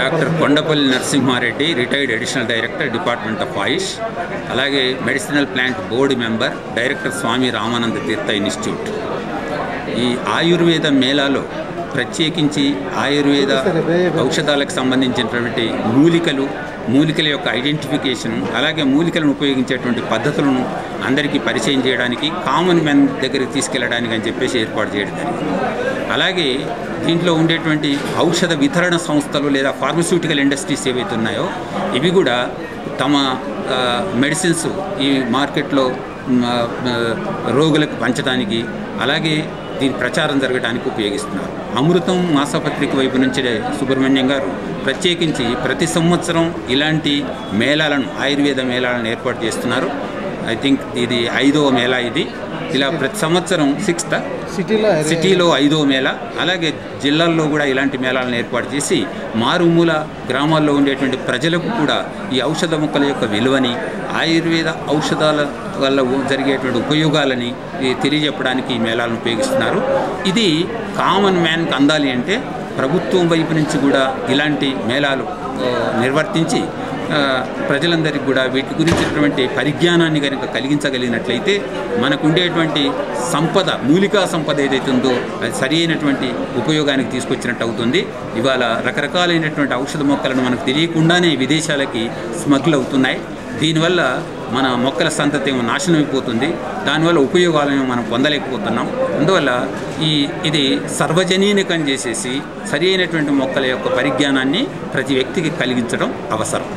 Doctor Kondapalli Narasimha Reddy, retired additional director, department of AYUSH. అలాగే medicinal plant board member, director Swami Ramananda Tirtha institute. ఈ ఆయుర్వేద మేళాలో ప్రత్యేకించి ఆయుర్వేద ఔషధాలకు సంబంధించినటువంటి మూలికల యొక్క ఐడెంటిఫికేషన్, అలాగే మూలికలను ఉపయోగించేటువంటి పద్ధతులను అందరికీ పరిచయం చేయడానికి, కామన్ మ్యాన్ దగ్గరికి తీసుకెళ్ళడానికి అని చెప్పేసి ఏర్పాటు చేయడం జరిగింది. అలాగే దీంట్లో ఉండేటువంటి ఔషధ వితరణ సంస్థలు లేదా ఫార్మస్యూటికల్ ఇండస్ట్రీస్ ఏవైతే ఉన్నాయో ఇవి కూడా తమ మెడిసిన్స్ ఈ మార్కెట్లో రోగులకు పంచడానికి, అలాగే దీని ప్రచారం జరగడానికి ఉపయోగిస్తున్నారు. అమృతం మాసపత్రిక వైపు నుంచి సుబ్రహ్మణ్యం గారు ప్రత్యేకించి ప్రతి సంవత్సరం ఇలాంటి మేళాలను, ఆయుర్వేద మేళాలను ఏర్పాటు చేస్తున్నారు. ఐ థింక్ ఇది 5వ మేళా. ఇది ఇలా ప్రతి సంవత్సరం సిటీలో 5వ మేళా, అలాగే జిల్లాల్లో కూడా ఇలాంటి మేళాలను ఏర్పాటు చేసి మారుమూల గ్రామాల్లో ఉండేటువంటి ప్రజలకు కూడా ఈ ఔషధ మొక్కల యొక్క విలువని, ఆయుర్వేద ఔషధాల వల్ల జరిగేటువంటి ఉపయోగాలని తెలియజెప్పడానికి ఈ మేళాలను ఉపయోగిస్తున్నారు. ఇది కామన్ మ్యాన్కి అందాలి అంటే ప్రభుత్వం వైపు నుంచి కూడా ఇలాంటి మేళాలు నిర్వర్తించి ప్రజలందరికీ కూడా వీటి గురించినటువంటి పరిజ్ఞానాన్ని కనుక కలిగించగలిగినట్లయితే మనకు ఉండేటువంటి సంపద, మూలికా సంపద ఏదైతే ఉందో అది సరి అయినటువంటి ఉపయోగానికి తీసుకొచ్చినట్టు అవుతుంది. ఇవాళ రకరకాలైనటువంటి ఔషధ మొక్కలను మనకు తెలియకుండానే విదేశాలకి స్మగ్ల్ అవుతున్నాయి. దీనివల్ల మన మొక్కల సంతతి నాశనం అయిపోతుంది. దానివల్ల ఉపయోగాలను మనం పొందలేకపోతున్నాం. అందువల్ల ఇది సర్వజనీనికం చేసేసి సరి అయినటువంటి మొక్కల యొక్క పరిజ్ఞానాన్ని ప్రతి వ్యక్తికి కలిగించడం అవసరం.